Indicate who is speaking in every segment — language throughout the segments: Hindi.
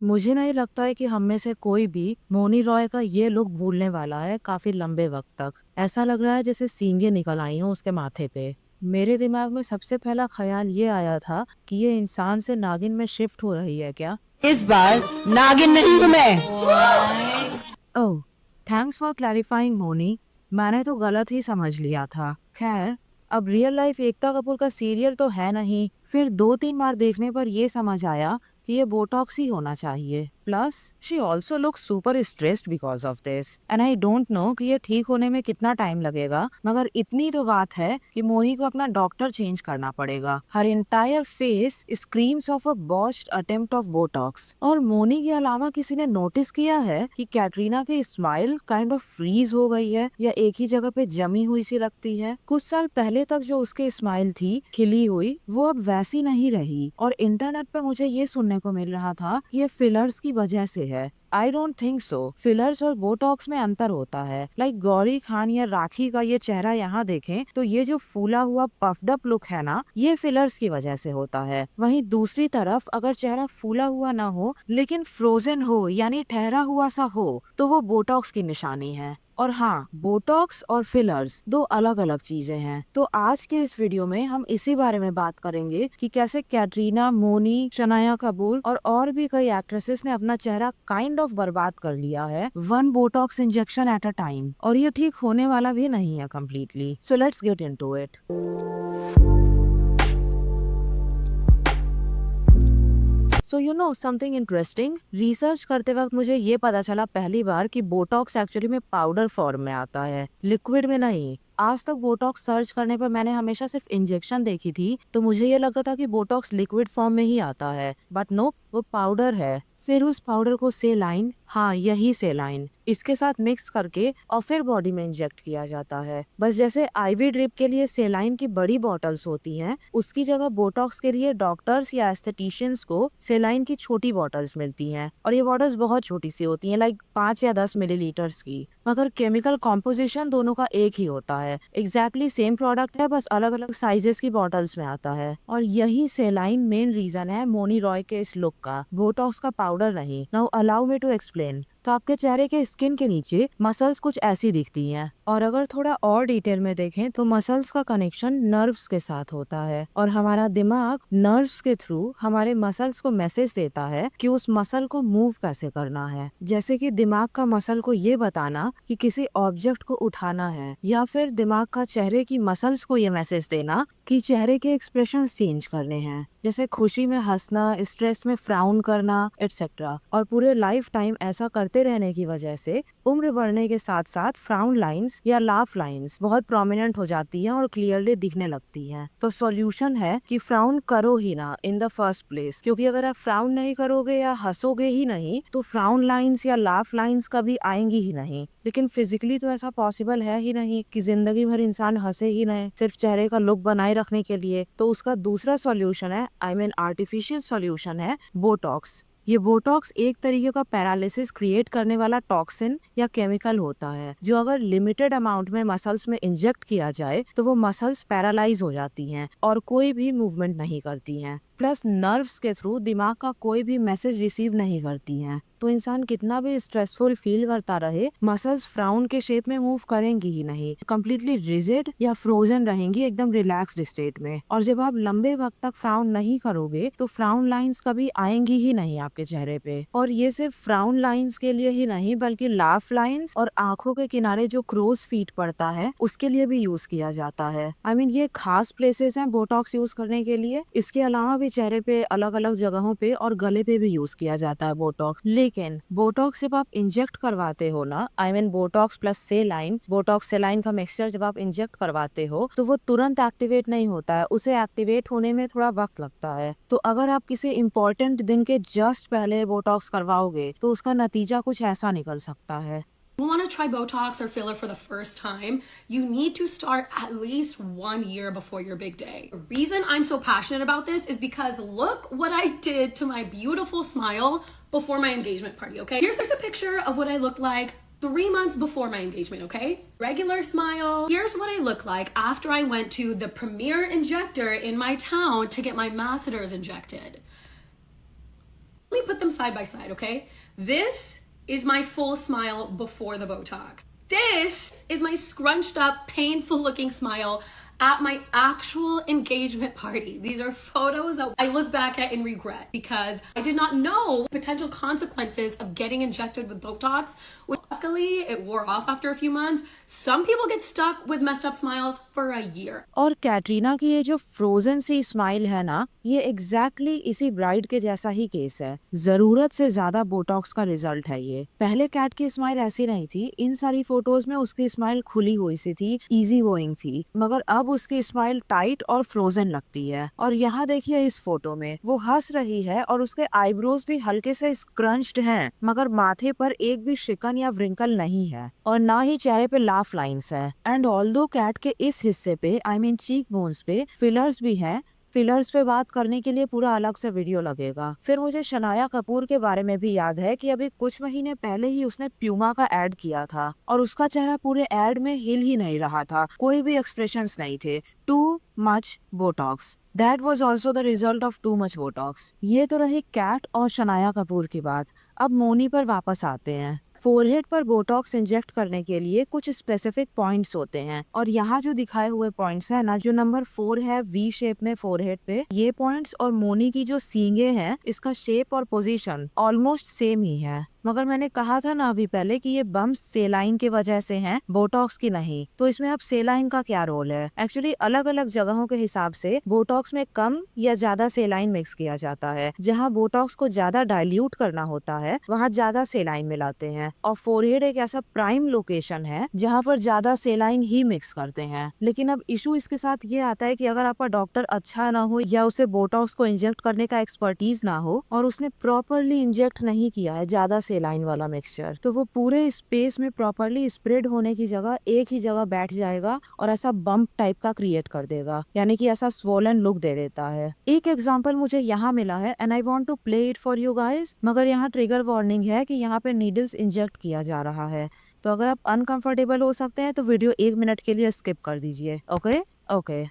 Speaker 1: मुझे नहीं लगता है कि हम में से कोई भी मोनी रॉय का ये लुक भूलने वाला है काफी लंबे वक्त तक। ऐसा लग रहा है जैसे सींगें निकल आई हों उसके माथे पे। मेरे दिमाग में सबसे पहला ख्याल ये आया था कि ये इंसान से नागिन में शिफ्ट हो रही है क्या।
Speaker 2: इस बार नागिन नहीं हूं मैं।
Speaker 1: ओह, थैंक्स फॉर क्लैरिफाइंग मोनी। मैंने तो गलत ही समझ लिया था। खैर, अब रियल लाइफ एकता कपूर का सीरियल तो है नहीं, फिर 2-3 बार देखने पर ये समझ आया कि ये बोटॉक्स ही होना चाहिए। Plus she also look super stressed because of this and I don't know कि ये ठीक होने में कितना टाइम लगेगा, मगर इतनी तो बात है कि मोनी को अपना डॉक्टर चेंज करना पड़ेगा। Her entire face screams of a botched attempt of Botox. और मोनी के अलावा किसी ने नोटिस किया है कि कैटरीना की स्माइल काइंड ऑफ फ्रीज हो गई है या एक ही जगह पे जमी हुई सी लगती है। कुछ साल पहले तक जो उसकी स्माइल थी खिली हुई, वो अब वैसी नहीं रही। और इंटरनेट पर मुझे ये सुनने को मिल रहा था कि ये फिलर्स की वजह से है। I don't think so. Fillers और बोटॉक्स में अंतर होता है। लाइक गौरी खान या राखी का ये चेहरा यहाँ देखें तो ये जो फूला हुआ पफ्ड अप लुक है ना, ये फिलर्स की वजह से होता है। वहीं दूसरी तरफ अगर चेहरा फूला हुआ ना हो लेकिन फ्रोजन हो यानी ठहरा हुआ सा हो तो वो बोटॉक्स की निशानी है। और हाँ, बोटॉक्स और फिलर्स दो अलग अलग चीजें हैं। तो आज के इस वीडियो में हम इसी बारे में बात करेंगे कि कैसे कैटरीना, मोनी, शनाया कपूर और भी कई एक्ट्रेसेस ने अपना चेहरा काइंड ऑफ बर्बाद कर लिया है one Botox injection at a time. और ये ठीक होने वाला भी नहीं है completely. So let's get into it. So you know something interesting, research करते वक्त मुझे ये पता चला पहली बार कि बोटॉक्स एक्चुअली में पाउडर फॉर्म में आता है, लिक्विड में नहीं। आज तक बोटॉक्स सर्च करने पर मैंने हमेशा सिर्फ इंजेक्शन देखी थी, तो मुझे ये लगता था कि बोटॉक्स लिक्विड फॉर्म में ही आता है, बट नो, वो पाउडर है। फिर उस पाउडर को सेलाइन, हाँ यही सेलाइन, इसके साथ मिक्स करके और फिर बॉडी में इंजेक्ट किया जाता है। बस जैसे आईवी ड्रिप के लिए सेलाइन की बड़ी बॉटल्स होती हैं, उसकी जगह बोटॉक्स के लिए डॉक्टर्स या एस्थेटिशियंस को सेलाइन की छोटी बॉटल्स मिलती हैं। और ये बॉटल्स बहुत छोटी सी होती हैं, लाइक 5 या 10 मिलीलीटर्स की। मगर केमिकल कॉम्पोजिशन दोनों का एक ही होता है। एग्जैक्टली सेम प्रोडक्ट है, बस अलग अलग साइजेस की बॉटल्स में आता है। और यही सेलाइन मेन रीजन है मोनी रॉय के इस लुक का, बोटॉक्स का पाउडर नहीं। Now allow me to explain. तो आपके चेहरे के स्किन के नीचे मसल्स कुछ ऐसी दिखती हैं, और अगर थोड़ा और डिटेल में देखें तो मसल्स का कनेक्शन नर्व्स के साथ होता है, और हमारा दिमाग नर्व्स के थ्रू हमारे मसल्स को मैसेज देता है कि उस मसल को मूव कैसे करना है। जैसे कि दिमाग का मसल को ये बताना कि किसी ऑब्जेक्ट को उठाना है, या फिर दिमाग का चेहरे की मसल्स को ये मैसेज देना कि चेहरे के एक्सप्रेशन चेंज करने हैं, जैसे खुशी में हंसना, स्ट्रेस में फ्राउन करना, एटसेट्रा। और पूरे लाइफ टाइम ऐसा करते रहने की वजह से उम्र बढ़ने के साथ साथ फ्राउन लाइंस या लाफ लाइंस बहुत प्रोमिनेंट हो जाती हैं और क्लियरली दिखने लगती हैं। तो सॉल्यूशन है कि फ्राउन करो ही ना इन द फर्स्ट प्लेस, क्योंकि अगर आप फ्राउन नहीं करोगे या हंसोगे ही नहीं तो फ्राउन लाइंस या लाफ लाइंस कभी आएंगी ही नहीं। लेकिन फिजिकली तो ऐसा पॉसिबल है ही नहीं कि जिंदगी भर इंसान हंसे ही नहीं सिर्फ चेहरे का लुक बनाए रखने के लिए। तो उसका दूसरा सॉल्यूशन है, आई मीन आर्टिफिशियल सॉल्यूशन है, बोटॉक्स। ये बोटॉक्स एक तरीके का पैरालिसिस क्रिएट करने वाला टॉक्सिन या केमिकल होता है, जो अगर लिमिटेड अमाउंट में मसल्स में इंजेक्ट किया जाए तो वो मसल्स पैरालाइज हो जाती हैं और कोई भी मूवमेंट नहीं करती हैं। प्लस नर्व्स के थ्रू दिमाग का कोई भी मैसेज रिसीव नहीं करती हैं। तो इंसान कितना भी स्ट्रेसफुल फील करता रहे, मसल्स फ्राउन के शेप में मूव करेंगी ही नहीं, कम्प्लीटली रिजिड या फ्रोजन रहेंगी एकदम रिलैक्स्ड स्टेट में। और जब आप लंबे वक्त तक फ्राउन नहीं करोगे तो फ्राउन लाइंस कभी आएंगी ही नहीं आपके चेहरे पे। और ये सिर्फ फ्राउन लाइंस के लिए ही नहीं, बल्कि लाफ लाइंस और आंखों के किनारे जो क्रोज फीट पड़ता है उसके लिए भी यूज किया जाता है। आई मीन ये खास प्लेसेस हैं बोटॉक्स यूज करने के लिए। इसके अलावा भी चेहरे पे अलग अलग जगहों पे और गले पे भी यूज किया जाता है बोटॉक्स। लेकिन बोटॉक्स जब आप इंजेक्ट करवाते हो ना, I mean Botox plus सेलाइन, Botox सेलाइन का मिक्सचर जब आप इंजेक्ट करवाते हो तो वो तुरंत एक्टिवेट नहीं होता है, उसे एक्टिवेट होने में थोड़ा वक्त लगता है। तो अगर आप किसी इम्पोर्टेंट दिन के जस्ट पहले बोटॉक्स करवाओगे तो उसका नतीजा कुछ ऐसा निकल सकता है।
Speaker 3: You want to try Botox or filler for the first time, you need to start at least 1 year before your big day. The reason I'm so passionate about this is because look what I did to my beautiful smile before my engagement party, okay? Here's a picture of what I looked like 3 months before my engagement, okay? Regular smile. Here's what I look like after I went to the premier injector in my town to get my masseters injected. Let me put them side by side, okay? This is my full smile before the Botox. This is my scrunched up, painful looking smile at my actual engagement party. These are photos that I look back at and regret because I did not know potential consequences of getting injected with Botox. Luckily, it wore off after a few months. Some people get stuck with messed up smiles for a year.
Speaker 1: और कैटरीना की ये जो फ्रोजन सी स्माइल है ना, ये एग्जैक्टली इसी ब्राइड के जैसा ही केस है। जरूरत से ज्यादा बोटॉक्स का रिजल्ट है ये। पहले कैट की स्माइल ऐसी नहीं थी, इन सारी फोटोज में उसकी स्माइल खुली हुई सी थी, इजी गोइंग थी, मगर अब उसकी स्माइल टाइट और फ्रोजन लगती है। और यहाँ देखिए इस फोटो में वो हंस रही है और उसके आईब्रोज भी हल्के से स्क्रंच्ड हैं, मगर माथे पर एक भी शिकन या व्रिंकल नहीं है और ना ही चेहरे पे लाफ लाइंस है। एंड ऑल्दो कैट के इस हिस्से पे आई मीन चीक बोन्स पे फिलर्स भी हैं। फिलर्स पे बात करने के लिए पूरा अलग से वीडियो लगेगा। फिर मुझे शनाया कपूर के बारे में भी याद है कि अभी कुछ महीने पहले ही उसने प्यूमा का एड किया था और उसका चेहरा पूरे एड में हिल ही नहीं रहा था, कोई भी एक्सप्रेशंस नहीं थे। Too much Botox, that was also the result of too much Botox. ये तो रही कैट और शनाया कपूर की बात। अब मोनी पर वापस आते हैं। फोरहेड पर बोटॉक्स इंजेक्ट करने के लिए कुछ स्पेसिफिक पॉइंट्स होते हैं और यहाँ जो दिखाए हुए पॉइंट्स हैं ना, जो नंबर 4 है वी शेप में फोरहेड पे, ये पॉइंट्स और मोनी की जो सींगे हैं, इसका शेप और पोजीशन ऑलमोस्ट सेम ही है। मगर मैंने कहा था ना अभी पहले कि ये बम्स सेलाइन की वजह से हैं, बोटॉक्स की नहीं। तो इसमें अब सेलाइन का क्या रोल है? एक्चुअली अलग अलग जगहों के हिसाब से बोटॉक्स में कम या ज्यादा सेलाइन मिक्स किया जाता है। जहाँ बोटॉक्स को ज्यादा डाइल्यूट करना होता है वहाँ ज्यादा सेलाइन मिलाते हैं और फोरहेड एक ऐसा प्राइम लोकेशन है जहाँ पर ज्यादा सेलाइन ही मिक्स करते हैं। लेकिन अब इशू इसके साथ ये आता है कि अगर आपका डॉक्टर अच्छा ना हो या उसे बोटॉक्स को इंजेक्ट करने का एक्सपर्टीज ना हो और उसने प्रॉपरली इंजेक्ट नहीं किया है ज्यादा सेलाइन वाला मिक्सचर, तो वो पूरे स्पेस में प्रॉपरली स्प्रेड होने की जगह एक ही जगह बैठ जाएगा और ऐसा बम्प टाइप का क्रिएट कर देगा, यानी कि ऐसा स्वोलन लुक दे देता है। एक एग्जांपल मुझे यहाँ मिला है and I want to play it for you guys, मगर यहाँ ट्रिगर वार्निंग है कि यहाँ पे नीडल्स इंजेक्ट किया जा रहा है, तो अगर आप अनकंफर्टेबल हो सकते हैं तो वीडियो 1 मिनट के लिए स्किप कर दीजिए। ओके।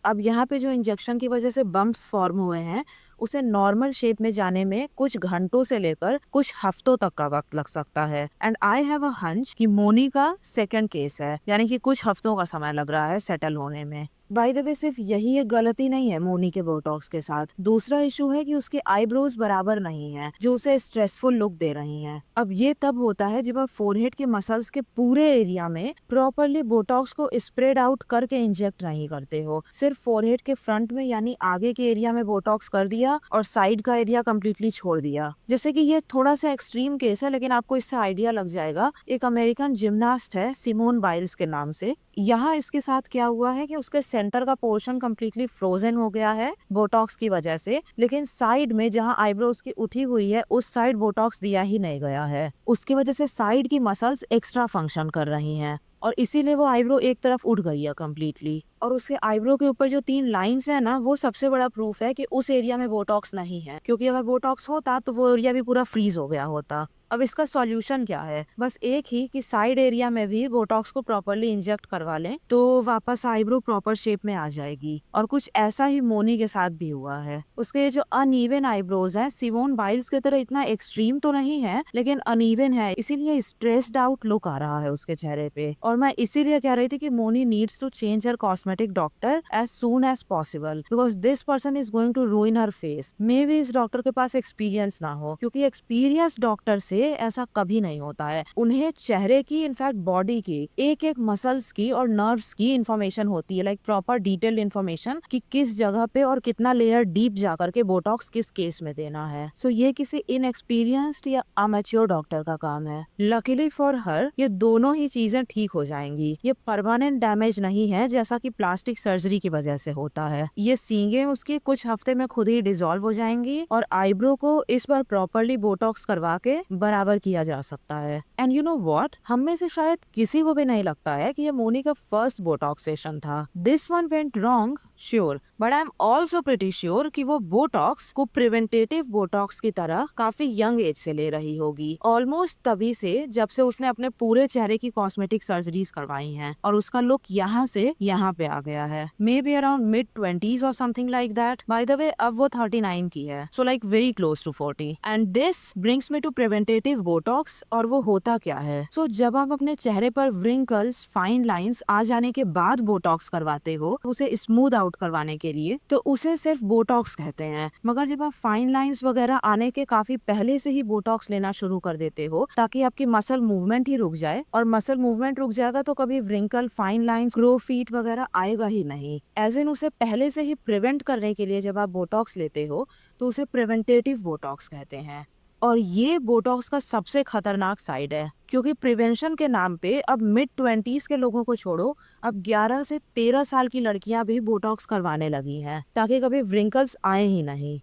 Speaker 1: अब यहाँ पे जो इंजेक्शन की वजह से बम्प्स फॉर्म हुए हैं उसे नॉर्मल शेप में जाने में कुछ घंटों से लेकर कुछ हफ्तों तक का वक्त लग सकता है। And I have a hunch कि मोनी का सेकंड केस है, यानी कि कुछ हफ्तों का समय लग रहा है सेटल होने में। बाय द वे सिर्फ यही एक गलती नहीं है मोनी के बोटॉक्स के साथ, दूसरा इशू है कि उसके आईब्रोज बराबर नहीं है जो उसे स्ट्रेसफुल लुक दे रही हैं। अब ये तब होता है जब आप फोरहेड के मसल्स के पूरे एरिया में प्रॉपरली बोटॉक्स को स्प्रेड आउट करके इंजेक्ट नहीं करते हो, सिर्फ फोरहेड के फ्रंट में यानी आगे के एरिया में बोटॉक्स कर दिया और साइड का एरिया कम्प्लीटली छोड़ दिया। जैसे कि ये थोड़ा सा एक्सट्रीम केस है, लेकिन आपको इससे आइडिया लग जाएगा। एक अमेरिकन जिम्नास्ट है सिमोन बाइल्स के नाम से, यहाँ इसके साथ क्या हुआ है कि उसके सेंटर का पोर्शन कम्प्लीटली फ्रोजन हो गया है बोटॉक्स की वजह से, लेकिन साइड में जहाँ आईब्रोज की उठी हुई है उस साइड बोटॉक्स दिया ही नहीं गया है। उसकी वजह से साइड की मसल्स एक्स्ट्रा फंक्शन कर रही हैं और इसीलिए वो आईब्रो एक तरफ उठ गई है कम्प्लीटली। और उसके आईब्रो के ऊपर जो 3 लाइंस है ना, वो सबसे बड़ा प्रूफ है कि उस एरिया में बोटॉक्स नहीं है, क्योंकि अगर बोटॉक्स होता तो वो एरिया भी पूरा फ्रीज हो गया होता। अब इसका सॉल्यूशन क्या है? बस एक ही कि साइड एरिया में भी बोटॉक्स को प्रॉपरली इंजेक्ट करवा लें तो वापस आईब्रो प्रॉपर शेप में आ जाएगी। और कुछ ऐसा ही मोनी के साथ भी हुआ है। उसके जो अनइवन आईब्रोज हैं सिमोन बाइल्स की तरह इतना एक्सट्रीम तो नहीं है, लेकिन अनइवन है, इसीलिए स्ट्रेस्ड आउट लुक आ रहा है उसके चेहरे पे। और मैं इसीलिए कह रही थी कि Moni needs to change her cosmetic doctor as soon as possible, because this person is going to ruin her face. Maybe इस डॉक्टर के पास एक्सपीरियंस ना हो, क्योंकि एक्सपीरियंस डॉक्टर से ऐसा कभी नहीं होता है। उन्हें चेहरे की, इनफैक्ट बॉडी की एक एक मसल्स की और नर्व्स की इंफॉर्मेशन होती है, लाइक प्रॉपर डिटेल्ड इंफॉर्मेशन कि किस जगह पे और कितना लेयर डीप जाकर के बोटॉक्स किस केस में देना है। सो ये किसी इनएक्सपीरियंस्ड या अमेच्योर डॉक्टर का काम है। लकीली फॉर हर ये दोनों ही चीजें ठीक हो जाएंगी। ये परमानेंट डैमेज नहीं है जैसा कि प्लास्टिक सर्जरी की वजह से होता है। ये सींगे उसकी कुछ हफ्ते में खुद ही डिसॉल्व हो जाएंगी और आईब्रो को इस बार प्रॉपरली बोटॉक्स करवा के बराबर किया जा सकता है। एंड यू नो व्हाट, हम में से शायद किसी को भी नहीं लगता है कि ये मोनी का फर्स्ट बोटॉक्स सेशन था। This one went wrong sure, but I am also pretty sure कि वो बोटॉक्स को प्रिवेंटेटिव बोटॉक्स की तरह काफी यंग एज से ले रही होगी, ऑलमोस्ट तभी से जब से उसने अपने पूरे चेहरे की कॉस्मेटिक सर्जरीज करवाई हैं और उसका लुक यहाँ से यहाँ पे पे आ गया है, may be around mid 20s और something like that. By the way अब वो 39 की है, so like very close to 40। And this brings me to preventative botox. और वो होता क्या है? सो जब आप अपने चेहरे पर व्रिंकल्स, फाइन लाइंस आ जाने के बाद बोटॉक्स करवाते हो, उसे स्मूथ आउट करवाने के लिए, तो उसे सिर्फ बोटॉक्स कहते हैं। मगर जब आप फाइन लाइंस वगैरह आने के काफी पहले से ही बोटॉक्स लेना शुरू कर देते हो ताकि आपकी मसल मूवमेंट ही रुक जाए, और मसल मूवमेंट रुक जाएगा तो कभी wrinkle, fine lines, grow feet वगैरह आएगा ही नहीं। एज इन उसे पहले से ही प्रिवेंट करने के लिए जब आप बोटॉक्स लेते हो तो उसे प्रिवेंटेटिव बोटॉक्स कहते हैं। और ये बोटॉक्स का सबसे खतरनाक साइड है, क्योंकि प्रिवेंशन के नाम पे अब मिड 20s के लोगों को छोड़ो, अब 11 से 13 साल की लड़कियां भी बोटॉक्स करवाने लगी हैं ताकि कभी व्रिंकल्स आए ही नहीं।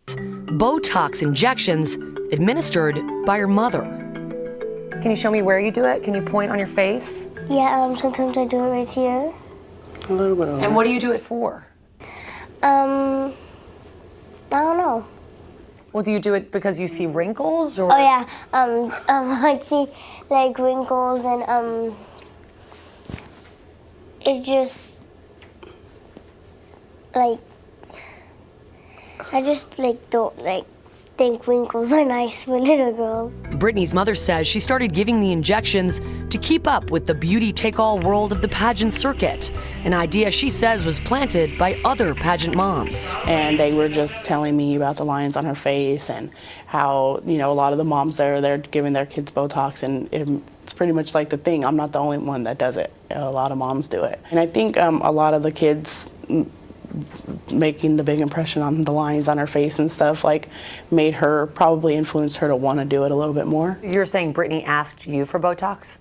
Speaker 4: Botox injections administered by your mother. Can you show me where you do it? Can you point on your face?
Speaker 5: Yeah, sometimes I do it right here.
Speaker 6: A little bit of
Speaker 4: And what do you do it for?
Speaker 5: I don't know.
Speaker 4: Well, do you do it because you see wrinkles or?
Speaker 5: Oh yeah, I see like wrinkles and it just like I just like don't like think wrinkles are nice for little girls.
Speaker 4: Brittany's mother says she started giving the injections to keep up with the beauty take-all world of the pageant circuit, an idea she says was planted by other pageant moms.
Speaker 6: And they were just telling me about the lines on her face and how, you know, a lot of the moms there, they're giving their kids Botox, and it's pretty much like the thing. I'm not the only one that does it. A lot of moms do it. And I think a lot of the kids making the big impression on the lines on her face and stuff like made her, probably influenced her to want to do it a little bit more.
Speaker 4: You're saying Brittany asked you for Botox?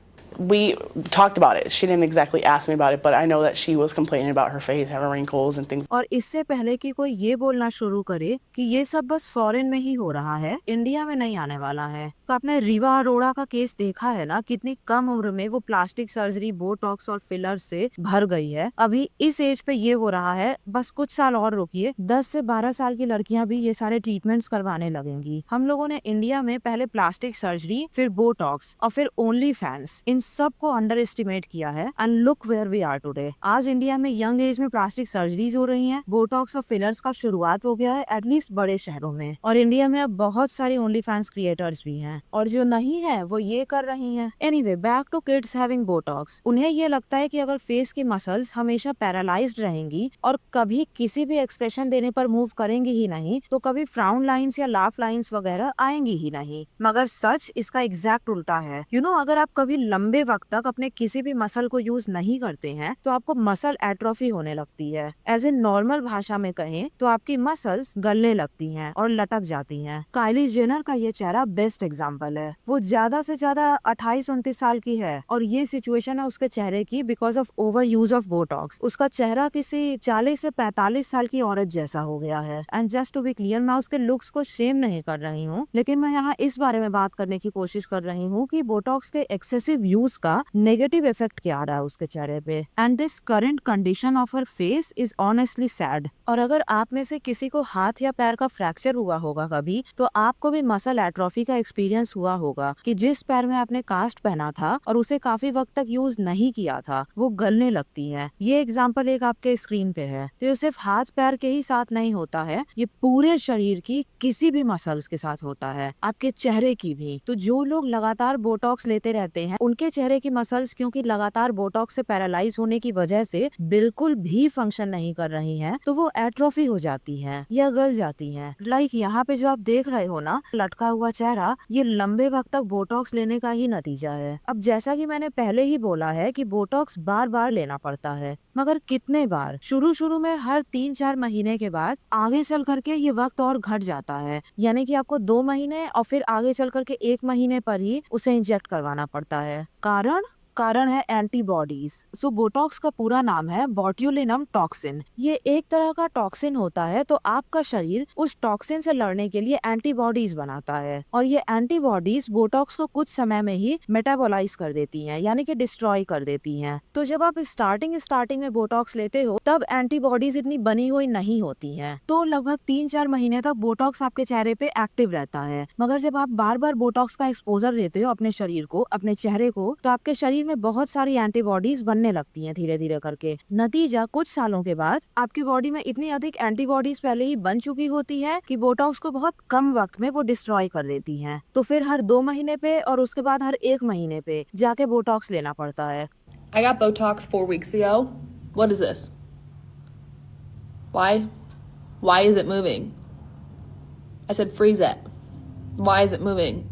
Speaker 6: We talked about it. She didn't exactly ask me about it, but I know that she was complaining about her face having wrinkles and things.
Speaker 1: और इससे पहले कि कोई ये बोलना शुरू करे कि ये सब बस फॉरेन में ही हो रहा है, इंडिया में नहीं आने वाला है, तो आपने रीवा अरोड़ा का केस देखा है ना, कितनी कम उम्र में वो प्लास्टिक सर्जरी, बोटॉक्स और फिलर से भर गई है। अभी इस एज पे ये हो रहा है, बस कुछ साल और रुकिए, 10 से 12 साल की लड़कियां भी ये सारे ट्रीटमेंट्स करवाने लगेंगी। हम लोगों ने इंडिया में पहले प्लास्टिक सर्जरी, फिर बोटॉक्स और फिर ओनली फैंस, इन सबको अंडर एस्टिमेट किया है। And look where we are today. आज इंडिया में यंग एज में प्लास्टिक सर्जरीज हो रही हैं, बोटॉक्स और फिलर्स का शुरुआत हो गया है एटलीस्ट बड़े शहरों में, और इंडिया में अब बहुत सारी ओनली फैंस क्रिएटर्स भी हैं, और जो नहीं है वो ये कर रही हैं। Anyway, back to kids having botox. उन्हें ये लगता है कि अगर फेस की मसल्स हमेशा पैरालाइज्ड रहेंगी और कभी किसी भी एक्सप्रेशन देने पर मूव करेंगी ही नहीं, तो कभी फ्राउन लाइंस या लाफ लाइंस वगैरह आएंगी ही नहीं। मगर सच इसका एग्जैक्ट उल्टा है। अगर आप कभी लंबे वक्त तक अपने किसी भी मसल को यूज नहीं करते हैं तो आपको मसल एट्रोफी होने लगती है। एज इन नॉर्मल भाषा में कहें तो आपकी मसल्स गलने लगती हैं और लटक जाती हैं। काइली जेनर का ये चेहरा बेस्ट एग्जांपल है। वो ज्यादा से ज्यादा 28-29 साल की है और ये सिचुएशन है उसके चेहरे की because of over use of Botox. उसका चेहरा किसी 40 से 45 साल की औरत जैसा हो गया है। And just to be clear, मैं उसके लुक्स को शेम नहीं कर रही हूँ, लेकिन मैं यहाँ इस बारे में बात करने की कोशिश कर रही हूँ कि बोटॉक्स के एक्सेसिव यूज का नेगेटिव इफेक्ट क्या आ रहा है उसके चेहरे पे। And this current condition of her face is honestly sad. और अगर आप में से किसी को हाथ या पैर का फ्रैक्चर हुआ होगा कभी, तो आपको भी मसल एट्रोफी का एक्सपीरियंस हुआ होगा कि जिस पैर में आपने कास्ट पहना था और उसे काफी वक्त तक यूज नहीं किया था, वो गलने लगती है। ये एग्जाम्पल एक आपके स्क्रीन पे है। तो ये सिर्फ हाथ पैर के ही साथ नहीं होता है, ये पूरे शरीर की किसी भी मसल्स के साथ होता है, आपके चेहरे की भी। तो जो लोग लगातार बोटॉक्स लेते रहते हैं, उनके चेहरे की मसल्स क्योंकि लगातार बोटॉक्स से पैरालाइज होने की वजह से बिल्कुल भी फंक्शन नहीं कर रही हैं, तो वो एट्रोफी हो जाती हैं या गल जाती हैं। लाइक यहाँ पे जो आप देख रहे हो ना, लटका हुआ चेहरा, ये लंबे वक्त तक बोटॉक्स लेने का ही नतीजा है। अब जैसा कि मैंने पहले ही बोला है कि बोटॉक्स बार बार लेना पड़ता है, मगर कितने बार? शुरू में हर 3-4 महीने के बाद आगे चल करके ये वक्त और घट जाता है, यानी कि आपको 2 महीने और फिर आगे चल करके 1 महीने पर ही उसे इंजेक्ट करवाना पड़ता है। कारण है एंटीबॉडीज। सो बोटॉक्स का पूरा नाम है बॉट्यूलिनम टॉक्सिन। ये एक तरह का टॉक्सिन होता है, तो आपका शरीर उस टॉक्सिन से लड़ने के लिए एंटीबॉडीज बनाता है, और ये एंटीबॉडीज बोटॉक्स को कुछ समय में ही मेटाबोलाइज कर देती हैं, यानी कि डिस्ट्रॉय कर देती हैं। तो जब आप स्टार्टिंग में बोटॉक्स लेते हो, तब एंटीबॉडीज इतनी बनी हुई नहीं होती हैं, तो लगभग 3-4 महीने तक बोटॉक्स आपके चेहरे पे एक्टिव रहता है। मगर जब आप बार बार बोटॉक्स का एक्सपोजर देते हो अपने शरीर को, अपने चेहरे को, तो आपके शरीर शरीर में बहुत सारी एंटीबॉडीज बनने लगती हैं धीरे धीरे करके। नतीजा कुछ सालों के बाद आपकी बॉडी में इतनी अधिक एंटीबॉडीज पहले ही बन चुकी होती है कि बोटॉक्स को बहुत कम वक्त में वो डिस्ट्रॉय कर देती हैं। तो फिर हर 2 महीने पे और उसके बाद हर 1 महीने पे जाके बोटॉक्स लेना पड़ता है।
Speaker 7: I got Botox 4 weeks ago. What is this? Why? Why is it moving? I said freeze it. Why is it moving?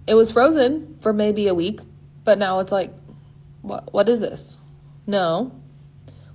Speaker 7: It was frozen for maybe a week, but now it's like, what is this? No.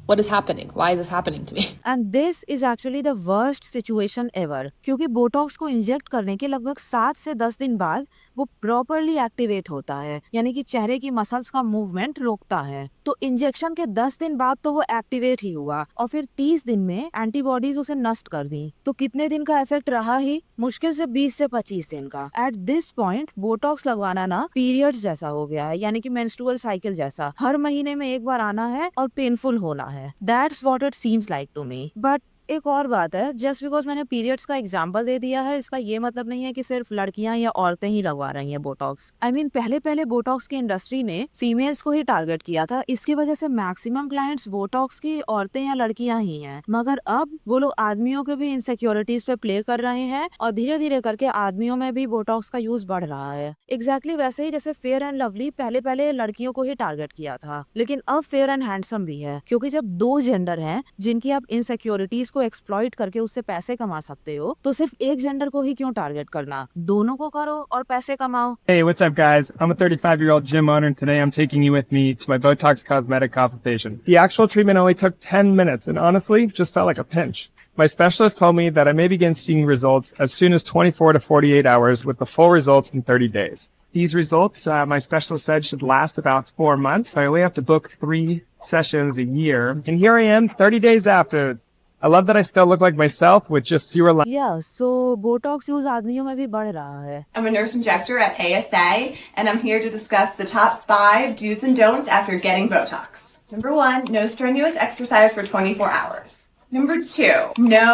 Speaker 7: What is happening? Why is this happening to me?
Speaker 1: And this is actually the worst situation ever, क्योंकि बोटॉक्स को इंजेक्ट करने के लगभग 7 से 10 दिन बाद वो प्रॉपरली एक्टिवेट होता है, यानी कि चेहरे की मसल्स का मूवमेंट रोकता है। तो इंजेक्शन के 10 दिन बाद तो वो एक्टिवेट ही हुआ और फिर 30 दिन में एंटीबॉडीज उसे नष्ट कर दी। तो कितने दिन का इफेक्ट रहा ही? मुश्किल से 20 से 25 दिन का। एट दिस पॉइंट बोटॉक्स लगवाना ना पीरियड्स जैसा हो गया है, यानी कि मेंस्ट्रुअल साइकिल जैसा। हर महीने में एक बार आना है और पेनफुल होना है। That's what it seems like to me. But एक और बात है, जस्ट बिकॉज मैंने पीरियड्स का एग्जाम्पल दे दिया है, इसका ये मतलब नहीं है कि सिर्फ लड़कियां या औरतें ही लगवा रही हैं बोटॉक्स। आई मीन पहले बोटॉक्स की इंडस्ट्री ने फीमेल्स को ही टारगेट किया था, इसकी वजह से मैक्सिमम क्लाइंट्स बोटॉक्स की औरतें या लड़कियां ही हैं। मगर अब वो लोग आदमियों के भी इनसिक्योरिटीज पे प्ले कर रहे हैं और धीरे धीरे करके आदमियों में भी बोटॉक्स का यूज बढ़ रहा है। एग्जैक्टली वैसे ही जैसे फेयर एंड लवली पहले लड़कियों को ही टारगेट किया था, लेकिन अब फेयर एंड हैंडसम भी है, क्योंकि जब 2 जेंडर हैं जिनकी आप इनसिक्योरिटीज को एक्सप्लॉइट करके उससे पैसे कमा सकते हो, तो सिर्फ एक जेंडर को ही क्यों टारगेट करना? दोनों को करो और पैसे कमाओ।
Speaker 8: Hey, what's up, guys? I'm a 35-year-old gym owner, and today I'm taking you with me to my Botox Cosmetic consultation. The actual treatment only took 10 minutes, and honestly, just felt like a pinch. My specialist told me that I may begin seeing results as soon as 24 to 48 hours, with the full results in 30 days. These results, my specialist said, should last about 4 months. I only have to book 3 sessions a year, and here I am 30 days after. I love that I still look like myself with just fewer lines.
Speaker 1: Yeah, so Botox use आदमियों में भी बढ़ रहा है।
Speaker 9: I'm a nurse injector at ASA, and I'm here to discuss the top 5 do's and don'ts after getting Botox. Number 1, no strenuous exercise for 24 hours. Number 2, no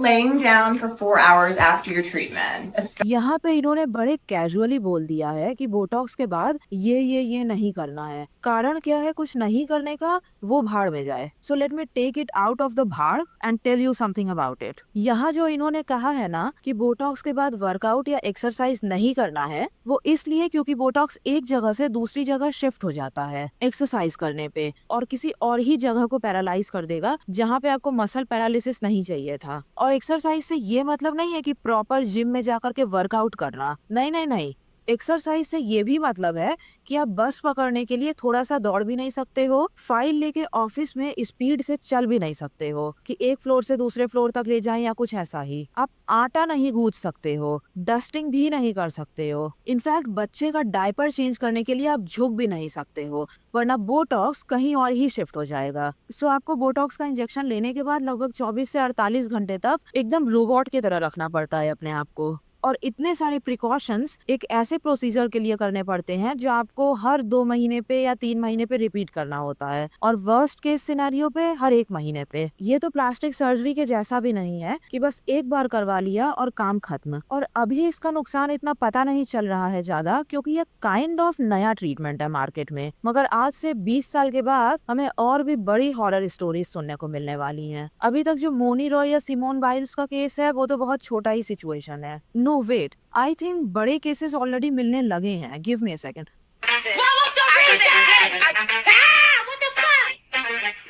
Speaker 9: laying down for 4 hours after your treatment.
Speaker 1: यहाँ पे इन्होंने बड़े कैजुअली बोल दिया है कि बोटॉक्स के बाद ये नहीं करना है। कारण क्या है कुछ नहीं करने का? वो भाड़ में जाए। So let me take it out of the bhaad and tell you something about it. यहाँ जो इन्होंने कहा है ना कि बोटॉक्स के बाद वर्कआउट या एक्सरसाइज नहीं करना है, वो इसलिए क्योंकि बोटॉक्स एक जगह से दूसरी जगह शिफ्ट हो जाता है एक्सरसाइज करने पे, और किसी और ही जगह को पैरालाइज कर देगा जहाँ पे आपको मसल पैरालिसिस नहीं चाहिए था। और एक्सरसाइज से ये मतलब नहीं है कि प्रॉपर जिम में जाकर के वर्कआउट करना, नहीं। एक्सरसाइज से ये भी मतलब है कि आप बस पकड़ने के लिए थोड़ा सा दौड़ भी नहीं सकते हो, फाइल लेके ऑफिस में स्पीड से चल भी नहीं सकते हो कि एक फ्लोर से दूसरे फ्लोर तक ले जाएं या कुछ ऐसा ही। आप आटा नहीं गूंथ सकते हो, डस्टिंग भी नहीं कर सकते हो, इनफैक्ट बच्चे का डायपर चेंज करने के लिए आप झुक भी नहीं सकते हो, वरना बोटॉक्स कहीं और ही शिफ्ट हो जाएगा। सो आपको बोटॉक्स का इंजेक्शन लेने के बाद लगभग 24 से 48 घंटे तक एकदम रोबोट की तरह रखना पड़ता है अपने आप को। और इतने सारे प्रिकॉशंस एक ऐसे प्रोसीजर के लिए करने पड़ते हैं जो आपको हर 2 महीने पे या 3 महीने पे रिपीट करना होता है, और वर्स्ट केस सिनेरियो पे हर 1 महीने पे। ये तो प्लास्टिक सर्जरी के जैसा भी नहीं है कि बस एक बार करवा लिया और काम खत्म। और अभी इसका नुकसान इतना पता नहीं चल रहा है ज्यादा, क्योंकि ये काइंड ऑफ नया ट्रीटमेंट है मार्केट में। मगर आज से 20 साल के बाद हमें और भी बड़ी हॉरर स्टोरीज सुनने को मिलने वाली है। अभी तक जो मोनी रॉय या सिमोन बाइल्स का केस है वो तो बहुत छोटा ही सिचुएशन है। नो वेट, आई थिंक बड़े केसेस ऑलरेडी मिलने लगे हैं। Give me a second.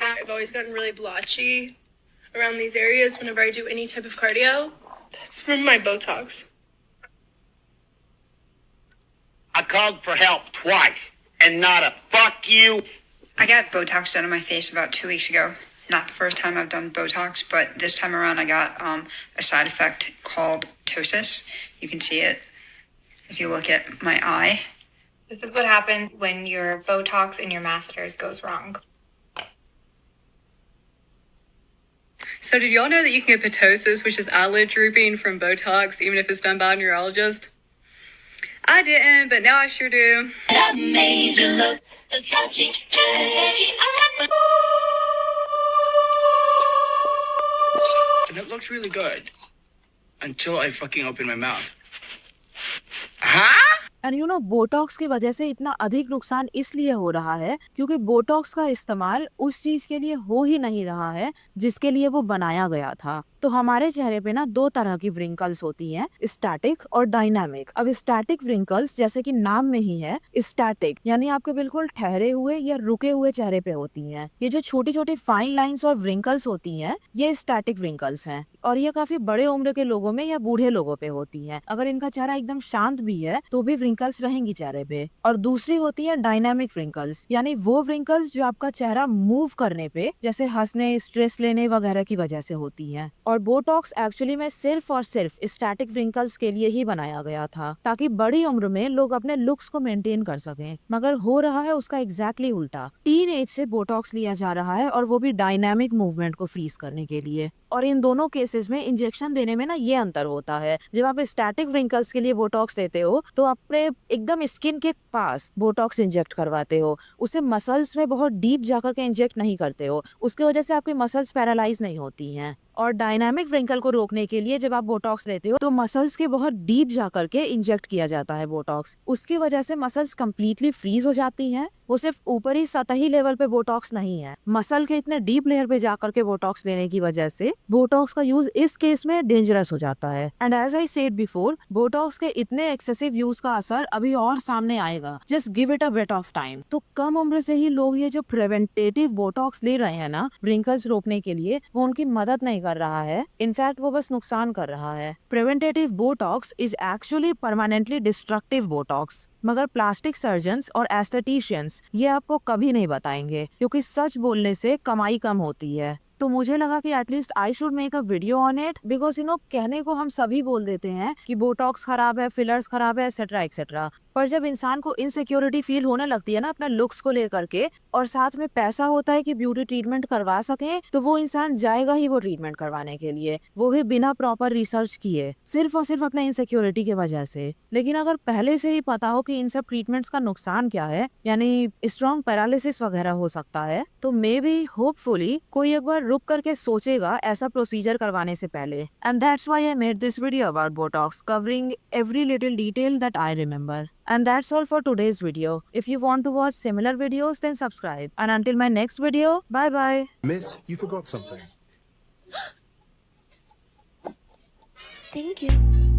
Speaker 10: I've always gotten really blotchy around these areas whenever I do any type of cardio. That's from my Botox.
Speaker 11: I called for help twice, and not a fuck you.
Speaker 12: I got Botox done on my face about 2 weeks ago. Not the first time I've done Botox, but this time around I got a side effect called ptosis. You can see it if you look at my eye.
Speaker 13: This is what happens when your Botox and your masseters goes wrong.
Speaker 14: So did y'all know that you can get ptosis, which is eyelid drooping, from Botox, even if it's done by a neurologist? I didn't, but now I sure do. That made you look
Speaker 11: And it looks really good. Until I fucking open my mouth. Huh?
Speaker 1: And you know Botox की वजह से इतना अधिक नुकसान इसलिए हो रहा है क्योंकि बोटॉक्स का इस्तेमाल उस चीज के लिए हो ही नहीं रहा है जिसके लिए वो बनाया गया था। तो हमारे चेहरे पे ना दो तरह की व्रिंकल्स होती हैं, स्टैटिक और डायनामिक। अब स्टैटिक व्रिंकल्स जैसे कि नाम में ही है, स्टैटिक यानी आपके बिल्कुल ठहरे हुए या रुके हुए चेहरे पे होती हैं। ये जो छोटी छोटी फाइन लाइंस और व्रिंकल्स होती हैं ये स्टैटिक व्रिंकल्स हैं और ये काफी बड़े उम्र के लोगों में या बूढ़े लोगों पे होती हैं। अगर इनका चेहरा एकदम शांत भी है तो भी व्रिंकल्स रहेंगी चेहरे पे। और दूसरी होती है डायनामिक व्रिंकल्स, यानी वो व्रिंकल्स जो आपका चेहरा मूव करने पे जैसे हंसने, स्ट्रेस लेने वगैरह की वजह से होती हैं। और बोटॉक्स एक्चुअली में सिर्फ और सिर्फ स्टैटिक व्रिंकल्स के लिए ही बनाया गया था ताकि बड़ी उम्र में लोग अपने लुक्स को मेंटेन कर सकें, मगर हो रहा है उसका एग्जैक्टली उल्टा। टीन एज से बोटॉक्स लिया जा रहा है और वो भी डायनामिक मूवमेंट को फ्रीज करने के लिए। और इन दोनों केसेस में इंजेक्शन देने में ना ये अंतर होता है, जब आप स्टैटिक व्रिंकल्स के लिए बोटॉक्स देते हो तो अपने एकदम स्किन के पास बोटॉक्स इंजेक्ट करवाते हो, उसे मसल्स में बहुत डीप जाकर के इंजेक्ट नहीं करते हो, उसकी वजह से आपकी मसल्स पैरालाइज नहीं होती हैं। और डायनामिक व्रिंकल को रोकने के लिए जब आप बोटॉक्स लेते हो तो मसल्स के बहुत डीप जाकर के इंजेक्ट किया जाता है बोटॉक्स, उसकी वजह से मसल्स कंप्लीटली फ्रीज हो जाती हैं। वो सिर्फ ऊपरी सतही लेवल पे बोटॉक्स नहीं है, मसल के इतने डीप लेयर पे जाकर के बोटॉक्स लेने की वजह से बोटॉक्स का यूज इस केस में डेंजरस हो जाता है। And as I said before, botox के इतने एक्सेसिव यूज का असर अभी और सामने आएगा, just give it a bit of time. तो कम उम्र से ही लोग ये जो प्रिवेंटेटिव बोटॉक्स ले रहे हैं ना व्रिंकल्स रोकने के लिए, वो उनकी मदद नहीं कर रहा है, इनफैक्ट वो बस नुकसान कर रहा है। Preventative Botox is actually permanently destructive Botox, मगर प्लास्टिक सर्जन्स और एस्थेटिशियंस ये आपको कभी नहीं बताएंगे क्योंकि सच बोलने से कमाई कम होती है। तो मुझे लगा कि at least I should make a video on it because you know कहने को हम सभी बोल देते हैं कि बोटॉक्स खराब है, फिलर्स खराब है, एक्सेट्रा एक्सेट्रा, पर जब इंसान को इनसिक्योरिटी फील होने लगती है ना अपना लुक्स को लेकर के और साथ में पैसा होता है कि ब्यूटी ट्रीटमेंट करवा सके, तो वो इंसान जाएगा ही वो ट्रीटमेंट करवाने के लिए, वो भी बिना प्रॉपर रिसर्च किए, सिर्फ और सिर्फ अपने इनसिक्योरिटी की वजह से। लेकिन अगर पहले से ही पता हो कि इन सब ट्रीटमेंट्स का नुकसान क्या है, यानी स्ट्रॉन्ग पैरालिसिस वगैरह हो सकता है, तो मे बी होपफुली कोई एक बार रुक करके सोचेगा ऐसा प्रोसीजर करवाने से पहले। And that's why I made this video about Botox, covering every little detail that I remember. And that's all for today's video. If you want to watch similar videos, then subscribe. And until my next video, bye bye.
Speaker 15: Miss, you forgot something.
Speaker 5: Thank you.